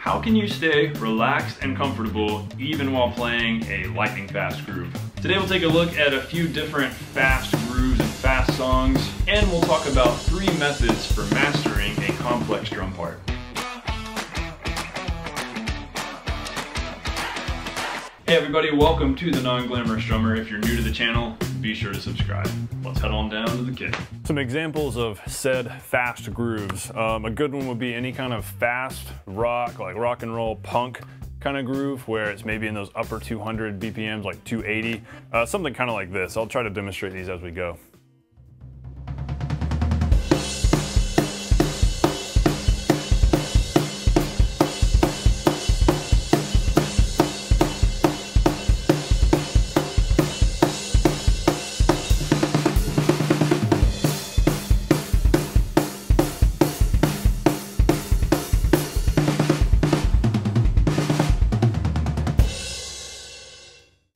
How can you stay relaxed and comfortable even while playing a lightning fast groove? Today we'll take a look at a few different fast grooves and fast songs, and we'll talk about 3 methods for mastering a complex drum part. Hey everybody, welcome to The Non-Glamorous Drummer. If you're new to the channel, be sure to subscribe. Let's head on down to the kit. Some examples of said fast grooves. A good one would be any kind of fast rock, like rock and roll punk kind of groove, where it's maybe in those upper 200 BPMs, like 280. Something kind of like this. I'll try to demonstrate these as we go.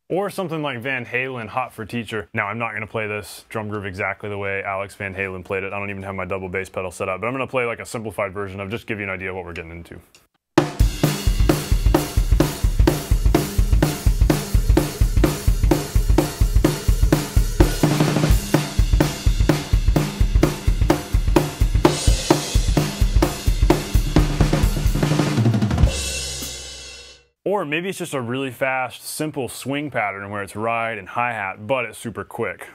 Or something like Van Halen, Hot for Teacher. Now, I'm not gonna play this drum groove exactly the way Alex Van Halen played it. I don't even have my double bass pedal set up, but I'm gonna play like a simplified version of just give you an idea of what we're getting into. Or maybe it's just a really fast, simple swing pattern where it's ride and hi-hat, but it's super quick.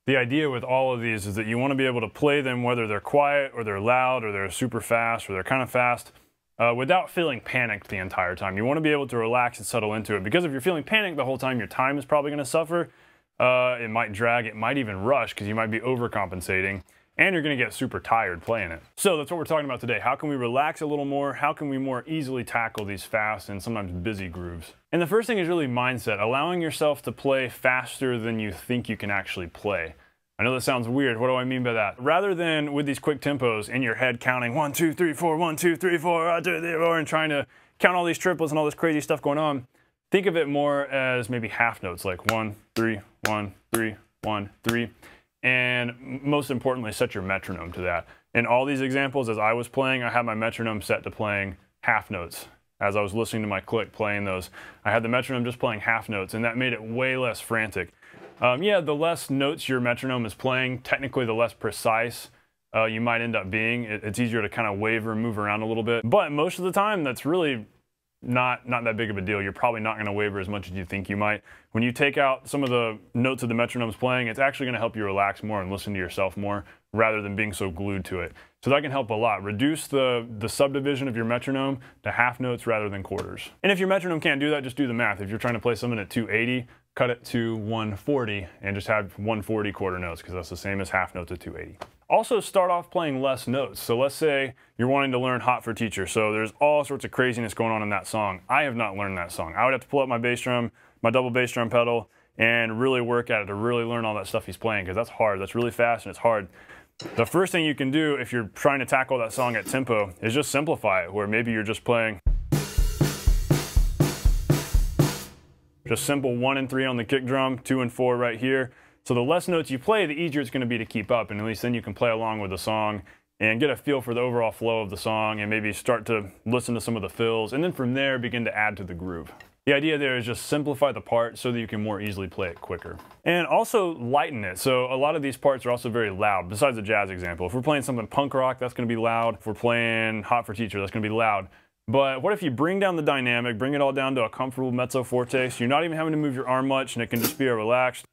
The idea with all of these is that you want to be able to play them whether they're quiet or they're loud or they're super fast or they're kind of fast without feeling panicked the entire time. You want to be able to relax and settle into it, because if you're feeling panicked the whole time, your time is probably going to suffer. It might drag, it might even rush because you might be overcompensating, and you're going to get super tired playing it. So that's what we're talking about today. How can we relax a little more? How can we more easily tackle these fast and sometimes busy grooves? And the first thing is really mindset, allowing yourself to play faster than you think you can actually play. I know that sounds weird. What do I mean by that? Rather than with these quick tempos in your head counting 1, 2, 3, 4, 1, 2, 3, 4, 1, 2, 3, 4, and trying to count all these triplets and all this crazy stuff going on, think of it more as maybe half notes, like 1, 3, 1, 3, 1, 3. And most importantly, set your metronome to that. In all these examples, as I was playing, I had my metronome set to playing half notes. As I was listening to my click playing those, I had the metronome just playing half notes, and that made it way less frantic. Yeah, the less notes your metronome is playing, technically the less precise you might end up being. It's easier to kind of waver and move around a little bit. But most of the time, that's really not that big of a deal. You're probably not going to waver as much as you think you might. When you take out some of the notes that the metronome's playing, it's actually going to help you relax more and listen to yourself more rather than being so glued to it. So that can help a lot. Reduce the subdivision of your metronome to half notes rather than quarters. And if your metronome can't do that, just do the math. If you're trying to play something at 280, cut it to 140 and just have 140 quarter notes, because that's the same as half notes at 280. Also start off playing less notes. So let's say you're wanting to learn Hot for Teacher. So there's all sorts of craziness going on in that song. I have not learned that song. I would have to pull up my bass drum, my double bass drum pedal, and really work at it to really learn all that stuff he's playing, because that's hard. That's really fast and it's hard. The first thing you can do if you're trying to tackle that song at tempo is just simplify it, where maybe you're just playing just simple 1 and 3 on the kick drum, 2 and 4 right here. So the less notes you play, the easier it's going to be to keep up, and at least then you can play along with the song and get a feel for the overall flow of the song, and maybe start to listen to some of the fills, and then from there begin to add to the groove. The idea there is just simplify the part so that you can more easily play it quicker. And also lighten it. So a lot of these parts are also very loud, besides the jazz example. If we're playing something punk rock, that's going to be loud. If we're playing Hot for Teacher, that's going to be loud. But what if you bring down the dynamic, bring it all down to a comfortable mezzo forte, so you're not even having to move your arm much, and it can just be a relaxed.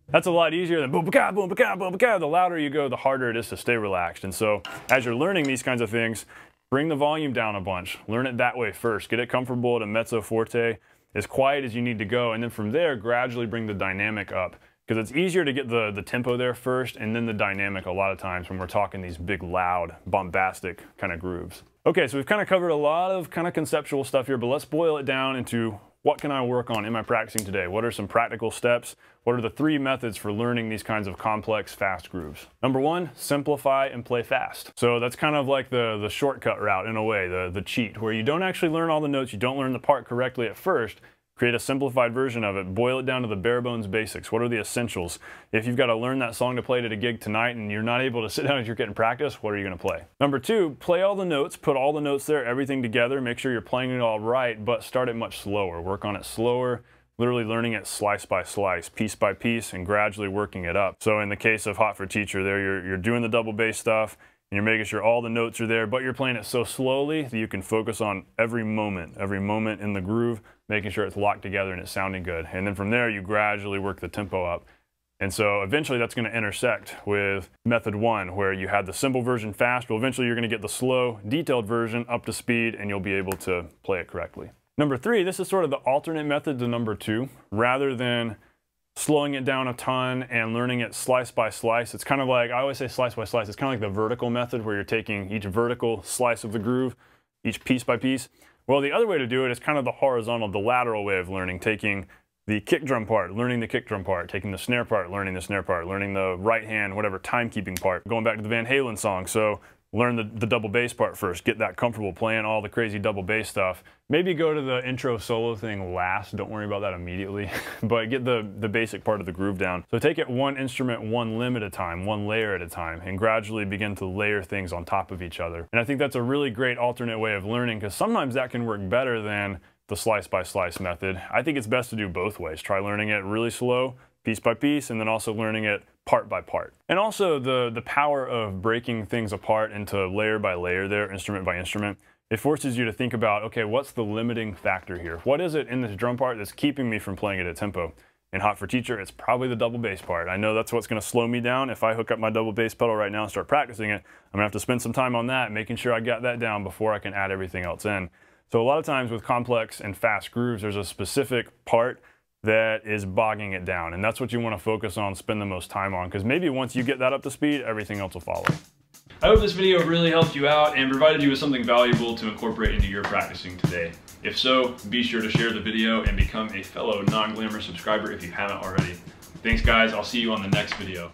That's a lot easier than boom, ba-ka, boom, ba-ka, boom, ba-ka. The louder you go, the harder it is to stay relaxed. And so as you're learning these kinds of things, bring the volume down a bunch. Learn it that way first. Get it comfortable at a mezzo forte, as quiet as you need to go, and then from there, gradually bring the dynamic up. Because it's easier to get the tempo there first, and then the dynamic a lot of times when we're talking these big, loud, bombastic kind of grooves. Okay, so we've kind of covered a lot of kind of conceptual stuff here, but let's boil it down into what can I work on in my practicing today? What are some practical steps? What are the 3 methods for learning these kinds of complex, fast grooves? Number 1, simplify and play fast. So that's kind of like the shortcut route in a way, the cheat, where you don't actually learn all the notes, you don't learn the part correctly at first. Create a simplified version of it, boil it down to the bare bones basics. What are the essentials? If you've got to learn that song to play at a gig tonight and you're not able to sit down at your kit and practice, what are you going to play? Number 2, play all the notes, put all the notes there, everything together, make sure you're playing it all right, but start it much slower. Work on it slower, literally learning it slice by slice, piece by piece, and gradually working it up. So in the case of Hot for Teacher there, you're doing the double bass stuff, and you're making sure all the notes are there, but you're playing it so slowly that you can focus on every moment in the groove, making sure it's locked together and it's sounding good. And then from there, you gradually work the tempo up. And so eventually that's going to intersect with method 1, where you had the simple version fast, but eventually you're going to get the slow, detailed version up to speed, and you'll be able to play it correctly. Number 3, this is sort of the alternate method to number 2. Rather than slowing it down a ton and learning it slice by slice, it's kind of like, I always say slice by slice, it's kind of like the vertical method where you're taking each vertical slice of the groove, each piece by piece. Well, the other way to do it is kind of the horizontal, the lateral way of learning, taking the kick drum part, learning the kick drum part, taking the snare part, learning the snare part, learning the right hand, whatever timekeeping part. Going back to the Van Halen song, so learn the double bass part first, get that comfortable playing all the crazy double bass stuff. Maybe go to the intro solo thing last, don't worry about that immediately, but get the basic part of the groove down. So take it one instrument, one limb at a time, one layer at a time, and gradually begin to layer things on top of each other. And I think that's a really great alternate way of learning, because sometimes that can work better than the slice by slice method. I think it's best to do both ways. Try learning it really slow, piece by piece, and then also learning it part by part. And also the power of breaking things apart into layer by layer there, instrument by instrument, it forces you to think about, okay, what's the limiting factor here? What is it in this drum part that's keeping me from playing it at tempo? In Hot for Teacher, it's probably the double bass part. I know that's what's going to slow me down. If I hook up my double bass pedal right now and start practicing it, I'm going to have to spend some time on that, making sure I got that down before I can add everything else in. So a lot of times with complex and fast grooves, there's a specific part that is bogging it down, and that's what you want to focus on, spend the most time on, because maybe once you get that up to speed, everything else will follow. I hope this video really helped you out and provided you with something valuable to incorporate into your practicing today. If so, be sure to share the video and become a fellow Non-Glamour subscriber if you haven't already. Thanks guys, I'll see you on the next video.